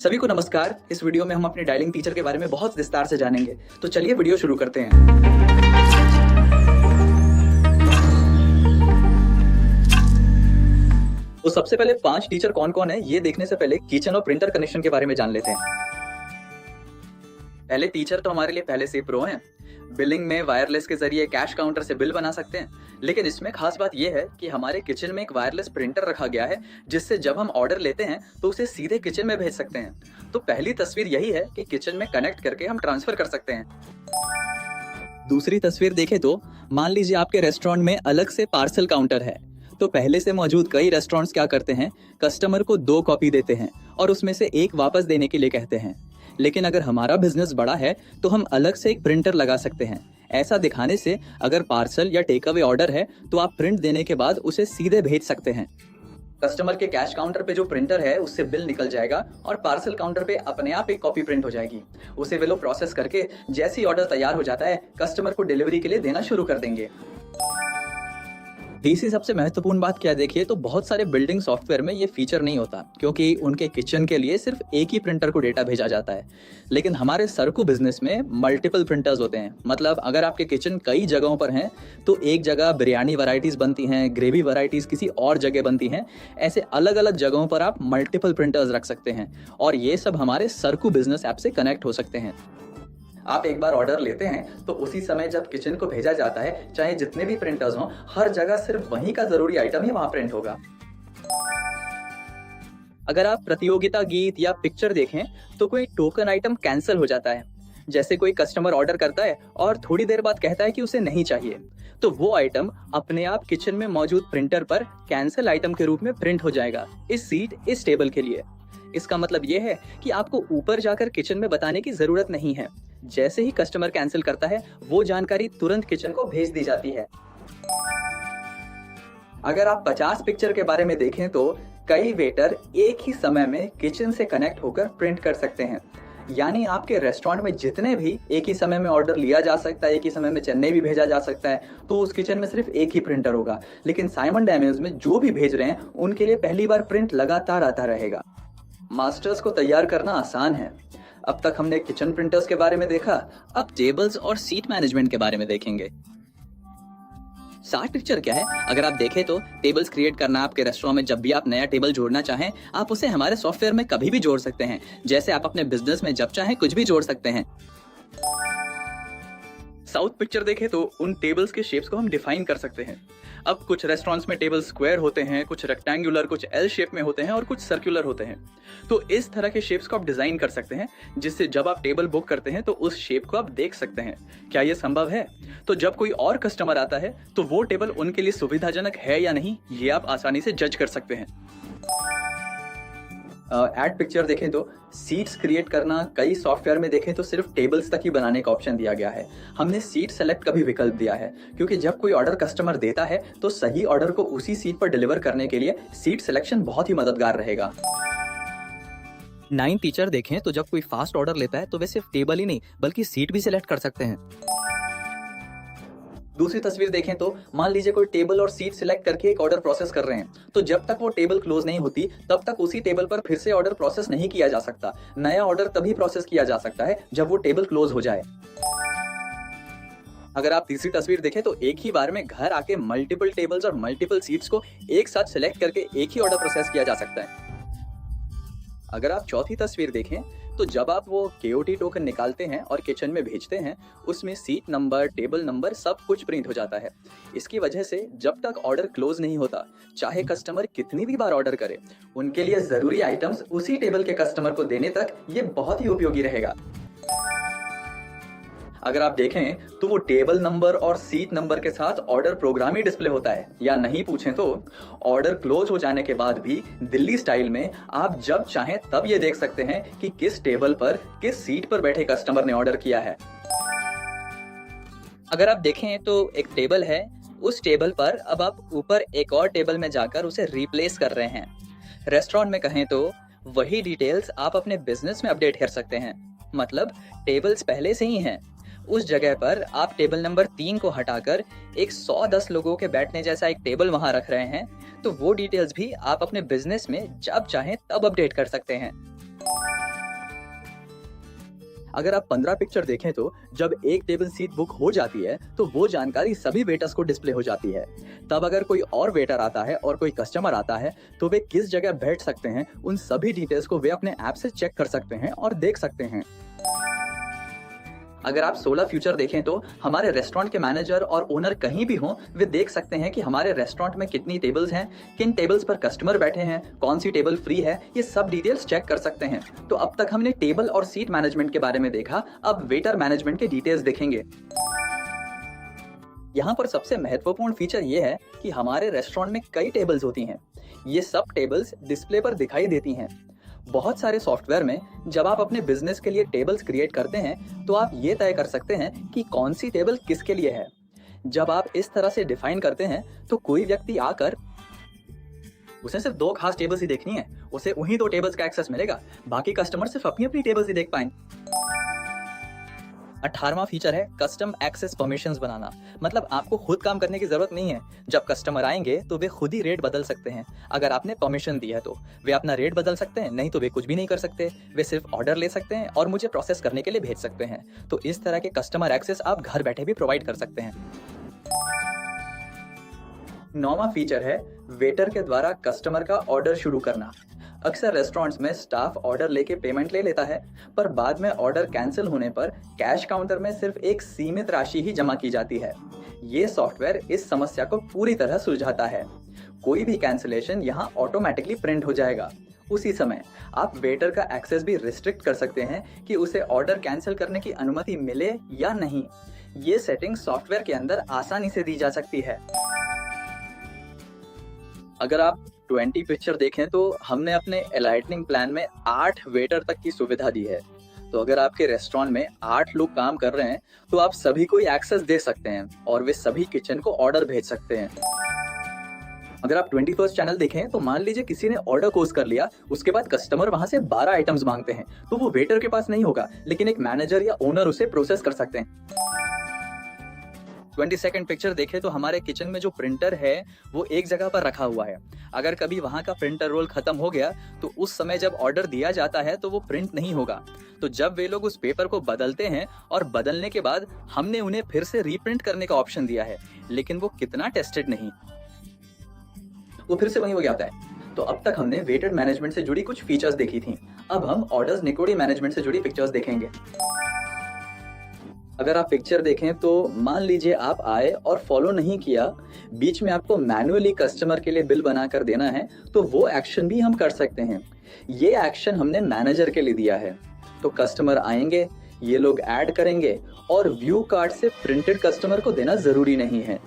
सभी को नमस्कार। इस वीडियो में हम अपने डायलिंग टीचर के बारे में बहुत विस्तार से जानेंगे। तो चलिए वीडियो शुरू करते हैं। तो सबसे पहले 5 टीचर कौन कौन है ये देखने से पहले किचन और प्रिंटर कनेक्शन के बारे में जान लेते हैं। पहले टीचर तो हमारे लिए पहले से प्रो हैं। बिलिंग में वायरलेस के जरिए कैश काउंटर से बिल बना सकते हैं, लेकिन इसमें खास बात यह है कि हमारे किचन में एक वायरलेस प्रिंटर रखा गया है, जिससे जब हम ऑर्डर लेते हैं तो उसे सीधे किचन में भेज सकते हैं। तो पहली तस्वीर यही है कि किचन में कनेक्ट करके हम ट्रांसफर कर सकते हैं। दूसरी तस्वीर देखें तो मान लीजिए आपके रेस्टोरेंट में अलग से पार्सल काउंटर है। तो पहले से मौजूद कई रेस्टोरेंट्स क्या करते हैं, कस्टमर को 2 कॉपी देते हैं और उसमें से एक वापस देने के लिए कहते हैं। लेकिन अगर हमारा बिजनेस बड़ा है तो हम अलग से एक प्रिंटर लगा सकते हैं। ऐसा दिखाने से अगर पार्सल या टेक अवे ऑर्डर है तो आप प्रिंट देने के बाद उसे सीधे भेज सकते हैं। कस्टमर के कैश काउंटर पे जो प्रिंटर है उससे बिल निकल जाएगा और पार्सल काउंटर पे अपने आप एक कॉपी प्रिंट हो जाएगी। उसे वे लोग प्रोसेस करके जैसे ही ऑर्डर तैयार हो जाता है कस्टमर को डिलीवरी के लिए देना शुरू कर देंगे। तीसरी सबसे महत्वपूर्ण बात क्या देखिए तो बहुत सारे बिल्डिंग सॉफ्टवेयर में ये फीचर नहीं होता, क्योंकि उनके किचन के लिए सिर्फ एक ही प्रिंटर को डेटा भेजा जाता है। लेकिन हमारे सरकू बिजनेस में मल्टीपल प्रिंटर्स होते हैं। मतलब अगर आपके किचन कई जगहों पर हैं तो एक जगह बिरयानी वैरायटीज बनती हैं, ग्रेवी वैरायटीज किसी और जगह बनती हैं। ऐसे अलग अलग जगहों पर आप मल्टीपल प्रिंटर्स रख सकते हैं और ये सब हमारे सरकू बिजनेस ऐप से कनेक्ट हो सकते हैं। आप एक बार ऑर्डर लेते हैं तो उसी समय जब किचन को भेजा जाता है, चाहे जितने भी प्रिंटर्स हों, हर जगह सिर्फ वहीं का जरूरी आइटम ही वहां प्रिंट होगा। अगर आप प्रतियोगिता गीत या पिक्चर देखें तो कोई टोकन आइटम कैंसिल हो जाता है। जैसे कोई कस्टमर ऑर्डर करता है और थोड़ी देर बाद कहता है कि उसे नहीं चाहिए, तो वो आइटम अपने आप किचन में मौजूद प्रिंटर पर कैंसिल आइटम के रूप में प्रिंट हो जाएगा, इस सीट इस टेबल के लिए। इसका मतलब यह है कि आपको ऊपर जाकर किचन में बताने की जरूरत नहीं है। जैसे ही कस्टमर कैंसिल करता है वो जानकारी तुरंत किचन को भेज दी जाती है। अगर आप 50 पिक्चर के बारे में देखें तो कई वेटर एक ही समय में किचन से कनेक्ट होकर प्रिंट कर सकते हैं। यानी आपके रेस्टोरेंट में जितने भी एक ही समय में ऑर्डर लिया जा सकता है, एक ही समय में चेन्नई भी भेजा जा सकता है, तो उस किचन में सिर्फ एक ही प्रिंटर होगा। लेकिन साइमल्टेनियस में जो भी भेज रहे हैं उनके लिए पहली बार प्रिंट लगातार आता रहेगा। मास्टर्स को तैयार करना आसान है। अब तक हमने किचन प्रिंटर्स के बारे में देखा, अब टेबल्स और सीट मैनेजमेंट के बारे में देखेंगे। सार्ट पिक्चर क्या है? अगर आप देखें तो टेबल्स क्रिएट करना आपके रेस्टोरेंट में जब भी आप नया टेबल जोड़ना चाहें, आप उसे हमारे सॉफ्टवेयर में कभी भी जोड़ सकते हैं। जैसे आप अपने बिजनेस में जब चाहें कुछ भी जोड़ सकते हैं। साउथ पिक्चर देखें तो उन टेबल्स के शेप्स को हम डिफाइन कर सकते हैं। अब कुछ रेस्टोरेंट्स में टेबल स्क्वायर होते हैं, कुछ रेक्टेंगुलर, कुछ एल शेप में होते हैं और कुछ सर्कुलर होते हैं। तो इस तरह के शेप्स को आप डिजाइन कर सकते हैं, जिससे जब आप टेबल बुक करते हैं तो उस शेप को आप देख सकते हैं। क्या यह संभव है? तो जब कोई और कस्टमर आता है तो वो टेबल उनके लिए सुविधाजनक है या नहीं, ये आप आसानी से जज कर सकते हैं। एड पिक्चर देखें तो सीट्स क्रिएट करना कई सॉफ्टवेयर में देखें तो सिर्फ टेबल्स तक ही बनाने का ऑप्शन दिया गया है। हमने सीट सेलेक्ट का भी विकल्प दिया है, क्योंकि जब कोई ऑर्डर कस्टमर देता है तो सही ऑर्डर को उसी सीट पर डिलीवर करने के लिए सीट सिलेक्शन बहुत ही मददगार रहेगा। 9 टीचर देखें तो जब कोई फास्ट ऑर्डर लेता है तो वे सिर्फ टेबल ही नहीं बल्कि सीट भी सिलेक्ट कर सकते हैं। दूसरी तस्वीर देखें तो मान लीजिए कोई टेबल और सीट सिलेक्ट करके एक ऑर्डर प्रोसेस कर रहे हैं, तो जब तक वो टेबल क्लोज नहीं होती तब तक उसी टेबल पर फिर से ऑर्डर प्रोसेस नहीं किया जा सकता। नया ऑर्डर तभी प्रोसेस किया जा सकता है जब वो टेबल क्लोज हो जाए। अगर आप तीसरी तस्वीर देखें तो एक ही बार में घर आके मल्टीपल टेबल्स और मल्टीपल सीट्स को एक साथ सिलेक्ट करके एक ही ऑर्डर प्रोसेस किया जा सकता है। अगर आप चौथी तस्वीर देखें तो जब आप वो KOT टोकन निकालते हैं और किचन में भेजते हैं, उसमें सीट नंबर, टेबल नंबर सब कुछ प्रिंट हो जाता है। इसकी वजह से जब तक ऑर्डर क्लोज नहीं होता, चाहे कस्टमर कितनी भी बार ऑर्डर करे, उनके लिए जरूरी आइटम्स उसी टेबल के कस्टमर को देने तक ये बहुत ही उपयोगी रहेगा। अगर आप देखें तो वो टेबल नंबर और सीट नंबर के साथ ऑर्डर प्रोग्राम ही डिस्प्ले होता है, या नहीं पूछें तो ऑर्डर क्लोज हो जाने के बाद भी दिल्ली स्टाइल में आप जब चाहें तब ये देख सकते हैं कि किस टेबल पर किस सीट पर बैठे कस्टमर ने ऑर्डर किया है। अगर आप देखें तो एक टेबल है, उस टेबल पर अब आप ऊपर एक और टेबल में जाकर उसे रिप्लेस कर रहे हैं। रेस्टोरेंट में कहें तो वही डिटेल्स आप अपने बिजनेस में अपडेट कर सकते हैं। मतलब टेबल्स पहले से ही हैं, उस जगह पर आप टेबल नंबर 3 को हटाकर एक 110 लोगों के बैठने जैसा एक टेबल वहां रख रहे हैं, तो वो डिटेल्स भी आप अपने बिजनेस में जब चाहें तब अपडेट कर सकते हैं। अगर आप 15 पिक्चर देखें तो जब एक टेबल सीट बुक हो जाती है तो वो जानकारी सभी वेटर्स को डिस्प्ले हो जाती है। तब अगर कोई और वेटर आता है और कोई कस्टमर आता है तो वे किस जगह बैठ सकते हैं, उन सभी डिटेल्स को वे अपने ऐप से चेक कर सकते हैं और देख सकते हैं। अगर आप 16 फ्यूचर देखें तो हमारे रेस्टोरेंट के मैनेजर और ओनर कहीं भी हों, वे देख सकते हैं कि हमारे रेस्टोरेंट में कितनी टेबल्स हैं, किन टेबल्स पर कस्टमर बैठे हैं, कौन सी टेबल फ्री है, ये सब डिटेल्स चेक कर सकते हैं। तो अब तक हमने टेबल और सीट मैनेजमेंट के बारे में देखा, अब वेटर मैनेजमेंट के डिटेल्स देखेंगे। यहाँ पर सबसे महत्वपूर्ण फीचर ये है कि हमारे रेस्टोरेंट में कई टेबल्स होती हैं। ये सब टेबल्स डिस्प्ले पर दिखाई देती हैं। बहुत सारे सॉफ्टवेयर में जब आप अपने बिजनेस के लिए टेबल्स क्रिएट करते हैं तो आप ये तय कर सकते हैं कि कौन सी टेबल किसके लिए है। जब आप इस तरह से डिफाइन करते हैं तो कोई व्यक्ति आकर उसे सिर्फ 2 खास टेबल्स ही देखनी है, उसे उन्हीं 2 टेबल्स का एक्सेस मिलेगा, बाकी कस्टमर सिर्फ अपनी अपनी टेबल्स ही देख पाएंगे। 18वां फीचर है कस्टम एक्सेस परमिशंस बनाना। मतलब आपको खुद काम करने की जरूरत नहीं है। जब कस्टमर आएंगे तो वे खुद ही रेट बदल सकते हैं। अगर आपने परमिशन दी है तो वे अपना रेट बदल सकते हैं, नहीं तो वे कुछ भी नहीं कर सकते। वे सिर्फ ऑर्डर ले सकते हैं और मुझे प्रोसेस करने के लिए भेज सकते हैं। तो इस तरह के कस्टमर एक्सेस आप घर बैठे भी प्रोवाइड कर सकते हैं। 9वां फीचर है वेटर के द्वारा कस्टमर का ऑर्डर शुरू करना। अक्सर रेस्टोरेंट्स में स्टाफ ऑर्डर लेके पेमेंट ले लेता है, पर बाद में ऑर्डर कैंसिल होने पर कैश काउंटर में सिर्फ एक सीमित राशि ही जमा की जाती है। ये सॉफ्टवेयर इस समस्या को पूरी तरह सुलझाता है। कोई भी कैंसिलेशन यहाँ ऑटोमेटिकली प्रिंट हो जाएगा। उसी समय आप वेटर का एक्सेस भी रिस्ट्रिक्ट कर सकते हैं कि उसे ऑर्डर कैंसिल करने की अनुमति मिले या नहीं। ये सेटिंग सॉफ्टवेयर के अंदर आसानी से दी जा सकती है। अगर आप 20 पिक्चर देखें तो हमने अपने एलाइटनिंग प्लान में 8 वेटर तक की सुविधा दी है। तो अगर आपके रेस्टोरेंट में 8 लोग काम कर रहे हैं तो आप सभी को एक्सेस दे सकते हैं और वे सभी किचन को ऑर्डर भेज सकते हैं। अगर आप 21st चैनल देखें तो मान लीजिए किसी ने ऑर्डर कोर्स कर लिया, उसके बाद कस्टमर वहां से 12 आइटम्स मांगते हैं, तो वो वेटर के पास नहीं होगा, लेकिन एक मैनेजर या ओनर उसे प्रोसेस कर सकते हैं। 22nd पिक्चर देखें तो हमारे किचन में जो प्रिंटर है वो एक जगह पर रखा हुआ है। अगर कभी वहां का प्रिंटर रोल खत्म हो गया तो उस समय जब ऑर्डर दिया जाता है तो वो प्रिंट नहीं होगा। तो जब वे लोग उस पेपर को बदलते हैं और बदलने के बाद हमने उन्हें फिर से रीप्रिंट करने का ऑप्शन दिया है, लेकिन वो कितना टेस्टेड नहीं, वो फिर से वहीं हो जाता है। तो अब तक हमने वेटेड मैनेजमेंट से जुड़ी कुछ फीचर्स देखी थी। अब हम ऑर्डर्स निकोडी मैनेजमेंट से जुड़ी पिक्चर्स देखेंगे। अगर आप पिक्चर देखें तो मान लीजिए आप आए और फॉलो नहीं किया, बीच में आपको मैन्युअली कस्टमर के लिए बिल बनाकर देना है, तो वो एक्शन भी हम कर सकते हैं। ये एक्शन हमने मैनेजर के लिए दिया है। तो कस्टमर आएंगे, ये लोग ऐड करेंगे और व्यू कार्ड से प्रिंटेड कस्टमर को देना जरूरी नहीं है।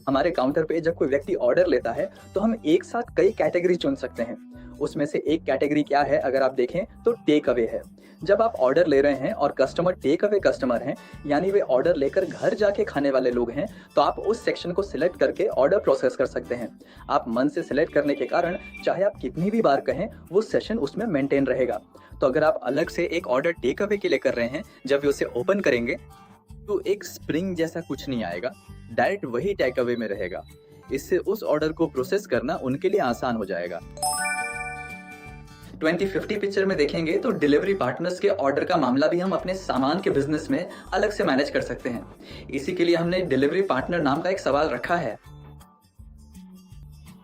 हमारे काउंटर पे जब कोई व्यक्ति ऑर्डर लेता है तो हम एक साथ कई कैटेगरी चुन सकते हैं। उसमें से एक कैटेगरी क्या है, अगर आप देखें तो टेक अवे है। जब आप ऑर्डर ले रहे हैं और कस्टमर टेक अवे कस्टमर हैं, यानी वे ऑर्डर लेकर घर जाके खाने वाले लोग हैं, तो आप उस सेक्शन को सिलेक्ट करके ऑर्डर प्रोसेस कर सकते हैं। आप मन से सिलेक्ट करने के कारण चाहे आप कितनी भी बार कहें, वो सेशन उसमें मेंटेन रहेगा। तो अगर आप अलग से एक ऑर्डर टेक अवे के लिए कर रहे हैं, जब वे उसे ओपन करेंगे तो एक स्प्रिंग जैसा कुछ नहीं आएगा, डायरेक्ट वही टेक अवे में रहेगा। इससे उस ऑर्डर को प्रोसेस करना उनके लिए आसान हो जाएगा। 2050 पिक्चर में देखेंगे तो डिलीवरी पार्टनर्स के ऑर्डर का मामला भी हम अपने सामान के बिजनेस में अलग से मैनेज कर सकते हैं। इसी के लिए हमने डिलीवरी पार्टनर नाम का एक सवाल रखा है।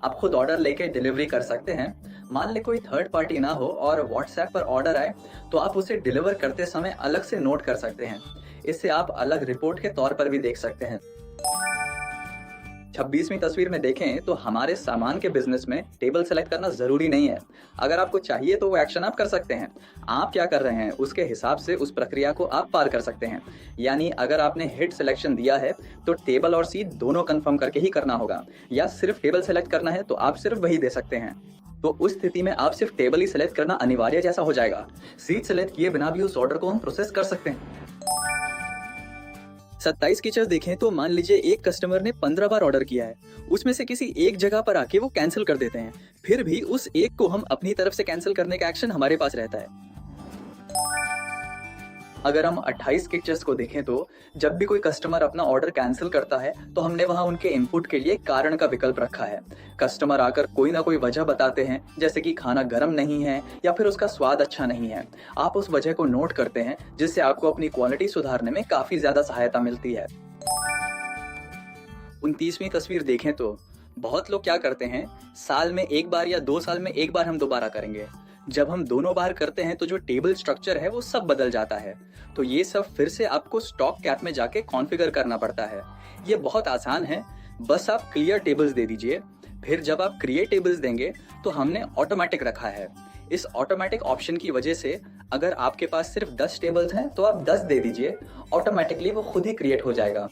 आप खुद ऑर्डर लेके डिलीवरी कर सकते हैं। मान ले कोई थर्ड पार्टी ना हो और व्हाट्सएप पर ऑर्डर आए तो आप उसे डिलीवर करते समय अलग से नोट कर सकते हैं। इससे आप अलग रिपोर्ट के तौर पर भी देख सकते हैं। 26वीं तस्वीर में देखें तो हमारे सामान के बिजनेस में टेबल सेलेक्ट करना जरूरी नहीं है। अगर आपको चाहिए तो वो एक्शन आप कर सकते हैं। आप क्या कर रहे हैं उसके हिसाब से उस प्रक्रिया को आप पार कर सकते हैं। यानी अगर आपने हिट सिलेक्शन दिया है तो टेबल और सीट दोनों कंफर्म करके ही करना होगा, या सिर्फ टेबल सेलेक्ट करना है तो आप सिर्फ वही दे सकते हैं। तो उस स्थिति में आप सिर्फ टेबल ही सेलेक्ट करना अनिवार्य जैसा हो जाएगा। सीट सेलेक्ट किए बिना भी उस ऑर्डर को हम प्रोसेस कर सकते हैं। 27 फीचर्स देखें तो मान लीजिए एक कस्टमर ने 15 बार ऑर्डर किया है, उसमें से किसी एक जगह पर आके वो कैंसिल कर देते हैं, फिर भी उस एक को हम अपनी तरफ से कैंसिल करने का एक्शन हमारे पास रहता है। अगर हम 28 पिक्चर्स को देखें तो जब भी कोई कस्टमर अपना ऑर्डर कैंसिल करता है तो हमने वहां उनके इनपुट के लिए कारण का विकल्प रखा है। कस्टमर आकर कोई ना कोई वजह बताते हैं, जैसे कि खाना गर्म नहीं है या फिर उसका स्वाद अच्छा नहीं है। आप उस वजह को नोट करते हैं, जिससे आपको अपनी क्वालिटी सुधारने में काफी ज्यादा सहायता मिलती है। 29वीं तस्वीर देखें तो बहुत लोग क्या करते हैं, साल में एक बार या 2 साल में एक बार हम दोबारा करेंगे। जब हम दोनों बार करते हैं तो जो टेबल स्ट्रक्चर है वो सब बदल जाता है। तो ये सब फिर से आपको स्टॉक कैप में जाके कॉन्फ़िगर करना पड़ता है। ये बहुत आसान है, बस आप क्लियर टेबल्स दे दीजिए। फिर जब आप क्रिएट टेबल्स देंगे तो हमने ऑटोमेटिक रखा है। इस ऑटोमेटिक ऑप्शन की वजह से अगर आपके पास सिर्फ 10 टेबल्स हैं तो आप 10 दे दीजिए, ऑटोमेटिकली वो खुद ही क्रिएट हो जाएगा।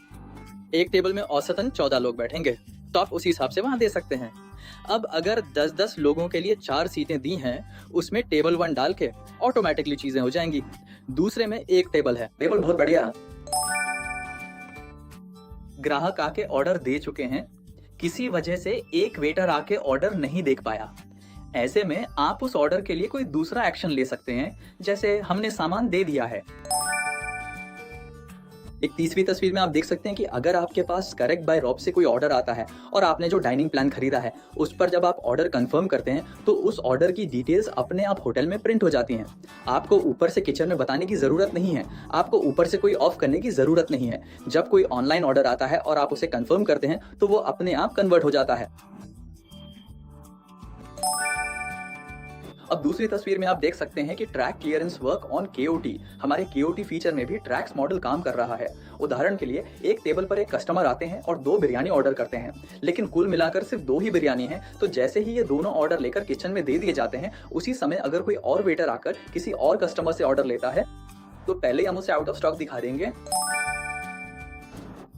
एक टेबल में औसतन 14 लोग बैठेंगे तो आप उसी हिसाब से वहां दे सकते हैं। अब अगर 10-10 लोगों के लिए 4 सीटें दी हैं, उसमें टेबल 1 डाल के ऑटोमेटिकली चीजें हो जाएंगी। दूसरे में एक टेबल है, टेबल बहुत बढ़िया। ग्राहक आके ऑर्डर दे चुके हैं, किसी वजह से एक वेटर आके ऑर्डर नहीं देख पाया। ऐसे में आप उस ऑर्डर के लिए कोई दूसरा एक्शन ले सकते हैं, जैसे हमने सामान दे दिया है। 31वीं तस्वीर में आप देख सकते हैं कि अगर आपके पास करेक्ट बाय रॉब से कोई ऑर्डर आता है और आपने जो डाइनिंग प्लान खरीदा है उस पर जब आप ऑर्डर कंफर्म करते हैं तो उस ऑर्डर की डिटेल्स अपने आप होटल में प्रिंट हो जाती हैं। आपको ऊपर से किचन में बताने की ज़रूरत नहीं है, आपको ऊपर से कोई ऑफ करने की ज़रूरत नहीं है। जब कोई ऑनलाइन ऑर्डर आता है और आप उसे कंफर्म करते हैं तो वो अपने आप कन्वर्ट हो जाता है। अब दूसरी तस्वीर में आप देख सकते हैं कि track clearance work on KOT, हमारे KOT फीचर में भी ट्रैक्स मॉडल काम कर रहा है। उदाहरण के लिए एक टेबल पर एक कस्टमर आते हैं और 2 बिरयानी ऑर्डर करते हैं, लेकिन कुल मिलाकर सिर्फ 2 ही बिरयानी है। तो जैसे ही ये दोनों ऑर्डर लेकर किचन में दे दिए जाते हैं, उसी समय अगर कोई और वेटर आकर किसी और कस्टमर से ऑर्डर लेता है तो पहले हम उसे आउट ऑफ स्टॉक दिखा देंगे।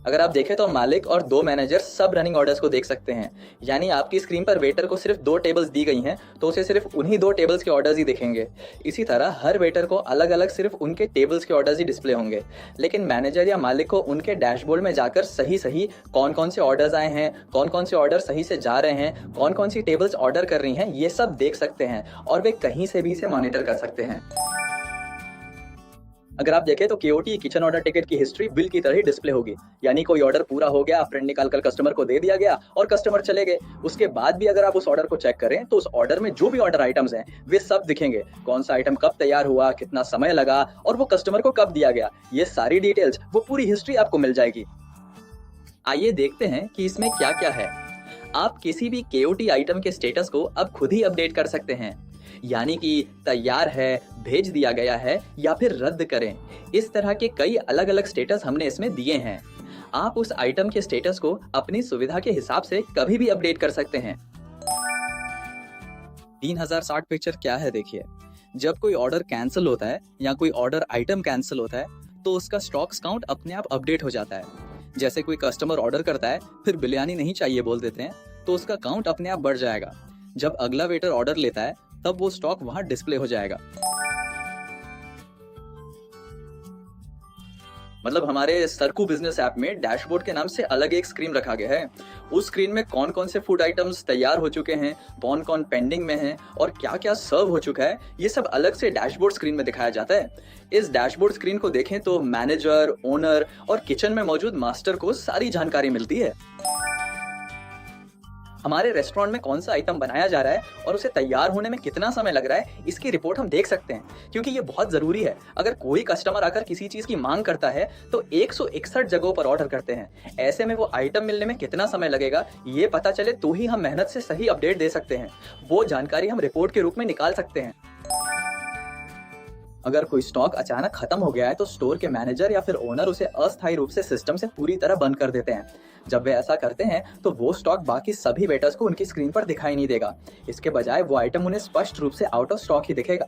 अगर आप देखें तो मालिक और 2 मैनेजर सब रनिंग ऑर्डर्स को देख सकते हैं, यानी आपकी स्क्रीन पर वेटर को सिर्फ 2 टेबल्स दी गई हैं तो उसे सिर्फ उन्हीं 2 टेबल्स के ऑर्डर्स ही दिखेंगे। इसी तरह हर वेटर को अलग अलग सिर्फ उनके टेबल्स के ऑर्डर्स ही डिस्प्ले होंगे, लेकिन मैनेजर या मालिक को उनके डैशबोर्ड में जाकर सही सही कौन कौन से ऑर्डर्स आए हैं, कौन कौन से ऑर्डर सही से जा रहे हैं, कौन कौन सी टेबल्स ऑर्डर कर रही हैं, ये सब देख सकते हैं और वे कहीं से भी इसे मॉनिटर कर सकते हैं। अगर आप देखें तो KOT किचन ऑर्डर टिकट की हिस्ट्री बिल की तरह ही डिस्प्ले होगी, यानी कोई ऑर्डर पूरा हो गया, प्रिंट निकालकर कस्टमर को दे दिया गया और कस्टमर चले गए। उसके बाद भी अगर आप उस ऑर्डर को चेक करें तो उस ऑर्डर में जो भी ऑर्डर आइटम्स हैं वे सब दिखेंगे, कौन सा आइटम कब तैयार हुआ, कितना समय लगा और वो कस्टमर को कब दिया गया। ये सारी डिटेल्स, वो पूरी हिस्ट्री आपको मिल जाएगी। आइए देखते हैं कि इसमें क्या क्या है। आप किसी भी KOT आइटम के स्टेटस को अब खुद ही अपडेट कर सकते हैं, यानी कि तैयार है, भेज दिया गया है या फिर रद्द करें। इस तरह के कई अलग अलग स्टेटस हमने इसमें दिए हैं। आप उस आइटम के स्टेटस को अपनी सुविधा के हिसाब से कभी भी अपडेट कर सकते हैं। 3060 पिक्चर क्या है देखिए। जब कोई ऑर्डर कैंसिल होता है या कोई ऑर्डर आइटम कैंसिल होता है तो उसका स्टॉक्स काउंट अपने आप अपडेट हो जाता है। जैसे कोई कस्टमर ऑर्डर करता है, फिर बिरयानी नहीं चाहिए बोल देते हैं, तो उसका काउंट अपने आप बढ़ जाएगा। जब अगला वेटर ऑर्डर लेता है तब वो स्टॉक वहां डिस्प्ले हो जाएगा। मतलब हमारे सरकू बिजनेस ऐप में डैशबोर्ड के नाम से अलग एक स्क्रीन रखा गया है। उस स्क्रीन में कौन कौन से फूड आइटम्स तैयार हो चुके हैं, कौन कौन पेंडिंग में हैं और क्या क्या सर्व हो चुका है, ये सब अलग से डैशबोर्ड स्क्रीन में दिखाया जाता है। इस डैशबोर्ड स्क्रीन को देखें तो मैनेजर, ओनर और किचन में मौजूद मास्टर को सारी जानकारी मिलती है। हमारे रेस्टोरेंट में कौन सा आइटम बनाया जा रहा है और उसे तैयार होने में कितना समय लग रहा है, इसकी रिपोर्ट हम देख सकते हैं, क्योंकि ये बहुत ज़रूरी है। अगर कोई कस्टमर आकर किसी चीज़ की मांग करता है तो 161 जगहों पर ऑर्डर करते हैं। ऐसे में वो आइटम मिलने में कितना समय लगेगा ये पता चले तो ही हम मेहनत से सही अपडेट दे सकते हैं। वो जानकारी हम रिपोर्ट के रूप में निकाल सकते हैं। अगर कोई स्टॉक अचानक खत्म हो गया है तो स्टोर के मैनेजर या फिर ओनर उसे अस्थायी रूप से सिस्टम से पूरी तरह बंद कर देते हैं। जब वे ऐसा करते हैं तो वो स्टॉक बाकी सभी वेटर्स को उनकी स्क्रीन पर दिखाई नहीं देगा। इसके बजाय वो आइटम उन्हें स्पष्ट रूप से आउट ऑफ स्टॉक ही दिखेगा।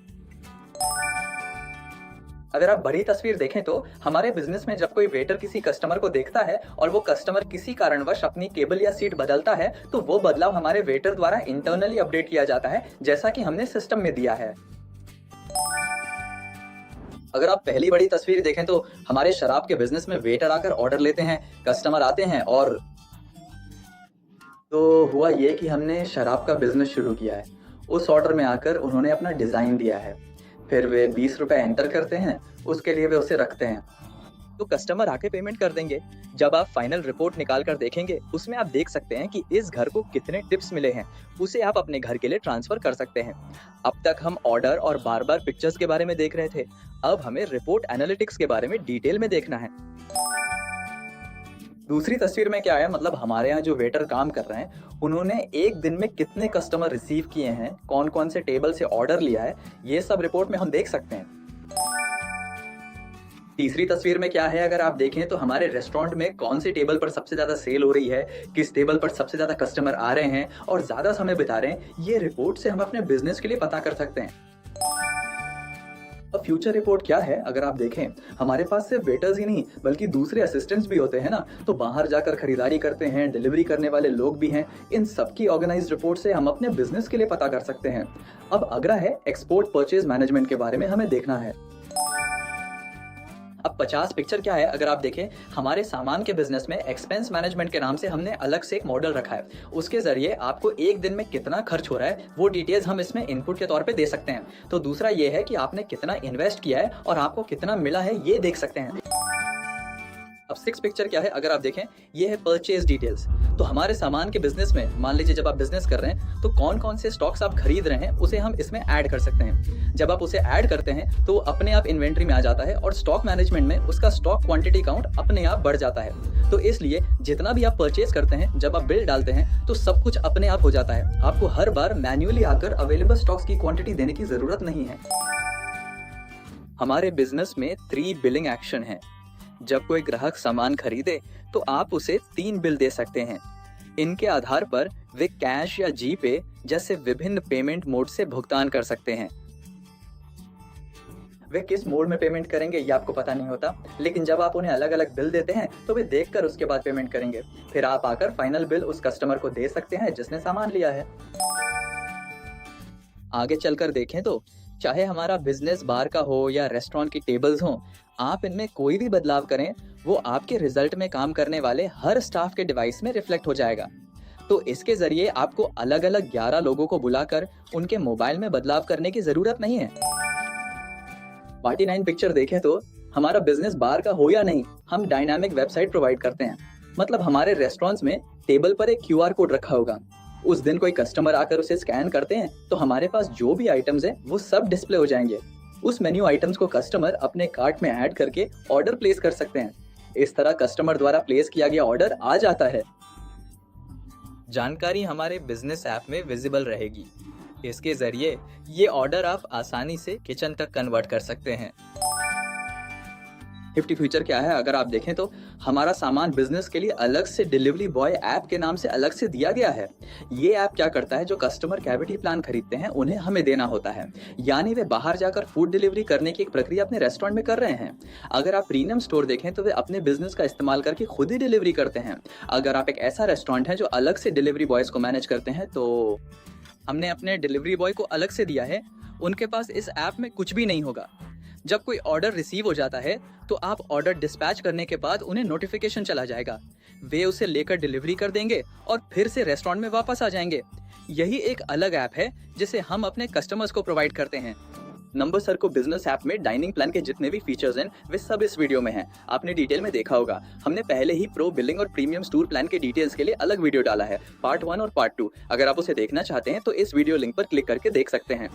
अगर आप बड़ी तस्वीर देखें तो हमारे बिजनेस में जब कोई वेटर किसी कस्टमर को देखता है और वो कस्टमर किसी कारणवश अपनी टेबल या सीट बदलता है तो वो बदलाव हमारे वेटर द्वारा इंटरनली अपडेट किया जाता है, जैसा कि हमने सिस्टम में दिया है। अगर आप पहली बड़ी तस्वीर देखें तो हमारे शराब के बिजनेस में वेटर आकर ऑर्डर लेते हैं, कस्टमर आते हैं और तो हुआ ये कि हमने शराब का बिजनेस शुरू किया है। उस ऑर्डर में आकर उन्होंने अपना डिज़ाइन दिया है, फिर वे 20 रुपए एंटर करते हैं, उसके लिए वे उसे रखते हैं। तो कस्टमर आके पेमेंट कर देंगे। जब आप फाइनल रिपोर्ट निकाल कर देखेंगे, उसमें आप देख सकते हैं कि इस घर को कितने टिप्स मिले हैं, उसे आप अपने घर के लिए ट्रांसफर कर सकते हैं। अब तक हम ऑर्डर और बार बार पिक्चर्स के बारे में देख रहे थे, अब हमें रिपोर्ट एनालिटिक्स के बारे में डिटेल में देखना है। दूसरी तस्वीर में क्या है, मतलब हमारे यहाँ जो वेटर काम कर रहे हैं, उन्होंने एक दिन में कितने कस्टमर रिसीव किए हैं, कौन कौन से टेबल से ऑर्डर लिया है, ये सब रिपोर्ट में हम देख सकते हैं। तीसरी तस्वीर में क्या है, अगर आप देखें तो हमारे रेस्टोरेंट में कौन सी टेबल पर सबसे ज्यादा सेल हो रही है, किस टेबल पर सबसे ज्यादा कस्टमर आ रहे हैं और ज्यादा समय बिता रहे हैं, ये रिपोर्ट से हम अपने बिजनेस के लिए पता कर सकते हैं। अब फ्यूचर रिपोर्ट क्या है, अगर आप देखें हमारे पास सिर्फ वेटर्स ही नहीं बल्कि दूसरे असिस्टेंट्स भी होते हैं ना, तो बाहर जाकर खरीदारी करते हैं, डिलीवरी करने वाले लोग भी हैं। इन सबकी ऑर्गेनाइज्ड रिपोर्ट से हम अपने बिजनेस के लिए पता कर सकते हैं। अब अगला है एक्सपोर्ट परचेज मैनेजमेंट के बारे में हमें देखना है। अब 50 पिक्चर क्या है, अगर आप देखें हमारे सामान के बिजनेस में एक्सपेंस मैनेजमेंट के नाम से हमने अलग से एक मॉडल रखा है। उसके जरिए आपको एक दिन में कितना खर्च हो रहा है वो डिटेल्स हम इसमें इनपुट के तौर पे दे सकते हैं। तो दूसरा ये है कि आपने कितना इन्वेस्ट किया है और आपको कितना मिला है, ये देख सकते हैं। अब 6 पिक्चर क्या है, अगर आप देखें ये है परचेज डिटेल्स। तो हमारे सामान के बिजनेस में मान लीजिए जब आप बिजनेस कर रहे हैं तो कौन कौन से स्टॉक्स आप खरीद रहे हैं उसे हम इसमें ऐड कर सकते हैं। जब आप उसे ऐड करते हैं तो अपने आप इन्वेंट्री में आ जाता है और स्टॉक मैनेजमेंट में उसका स्टॉक क्वांटिटी काउंट अपने आप बढ़ जाता है। तो इसलिए जितना भी आप परचेज करते हैं, जब आप बिल डालते हैं तो सब कुछ अपने आप हो जाता है। आपको हर बार मैन्युअली आकर अवेलेबल स्टॉक्स की क्वांटिटी देने की जरूरत नहीं है। हमारे बिजनेस में 3 बिलिंग एक्शन है। जब कोई ग्राहक सामान खरीदे तो आप उसे 3 बिल दे सकते हैं। इनके आधार पर वे कैश या जी पे जैसे विभिन्न पेमेंट मोड से भुगतान कर सकते हैं। वे किस मोड में पेमेंट करेंगे ये आपको पता नहीं होता, लेकिन जब आप उन्हें अलग अलग बिल देते हैं तो वे देखकर उसके बाद पेमेंट करेंगे। फिर आप आकर फाइनल बिल उस कस्टमर को दे सकते हैं जिसने सामान लिया है। आगे चलकर देखें तो चाहे हमारा बिजनेस बार का हो या रेस्टोरेंट की टेबल्स हो, आप इनमें कोई भी बदलाव करें वो आपके रिजल्ट में काम करने वाले हर स्टाफ के डिवाइस में रिफ्लेक्ट हो जाएगा। तो इसके जरिए आपको अलग अलग 11 लोगों को बुलाकर उनके मोबाइल में बदलाव करने की जरूरत नहीं है। 49 पिक्चर देखें तो हमारा बिजनेस बार का हो या नहीं, हम डायनामिक वेबसाइट प्रोवाइड करते हैं। मतलब हमारे रेस्टोरेंट्स में टेबल पर एक QR कोड रखा होगा। उस दिन कोई कस्टमर आकर उसे स्कैन करते हैं तो हमारे पास जो भी आइटम्स हैं वो सब डिस्प्ले हो जाएंगे। उस मेन्यू आइटम्स को कस्टमर अपने कार्ट में ऐड करके ऑर्डर प्लेस कर सकते हैं। इस तरह कस्टमर द्वारा प्लेस किया गया ऑर्डर आ जाता है। जानकारी हमारे बिजनेस ऐप में विजिबल रहेगी। इसके जरिए ये ऑर्डर आप आसानी से किचन तक कन्वर्ट कर सकते हैं। 50 फीचर क्या है, अगर आप देखें तो हमारा सामान बिजनेस के लिए अलग से डिलीवरी बॉय ऐप के नाम से अलग से दिया गया है। ये ऐप क्या करता है, जो कस्टमर कैविटी प्लान खरीदते हैं उन्हें हमें देना होता है, यानी वे बाहर जाकर फूड डिलीवरी करने की एक प्रक्रिया अपने रेस्टोरेंट में कर रहे हैं। अगर आप प्रीमियम स्टोर देखें तो वे अपने बिजनेस का इस्तेमाल करके खुद ही डिलीवरी करते हैं। अगर आप एक ऐसा रेस्टोरेंट है जो अलग से डिलीवरी बॉयज को मैनेज करते हैं, तो हमने अपने डिलीवरी बॉय को अलग से दिया है, उनके पास इस ऐप में कुछ भी नहीं होगा। जब कोई ऑर्डर रिसीव हो जाता है तो आप ऑर्डर डिस्पैच करने के बाद उन्हें नोटिफिकेशन चला जाएगा, वे उसे लेकर डिलीवरी कर देंगे और फिर से रेस्टोरेंट में वापस आ जाएंगे। यही एक अलग ऐप है जिसे हम अपने कस्टमर्स को प्रोवाइड करते हैं। नंबर सर को बिजनेस ऐप में डाइनिंग प्लान के जितने भी फीचर्स हैं वे सब इस वीडियो में हैं। आपने डिटेल में देखा होगा। हमने पहले ही प्रो बिलिंग और प्रीमियम स्टोर प्लान के डिटेल्स के लिए अलग वीडियो डाला है, पार्ट 1 और पार्ट 2। अगर आप उसे देखना चाहते हैं तो इस वीडियो लिंक पर क्लिक करके देख सकते हैं।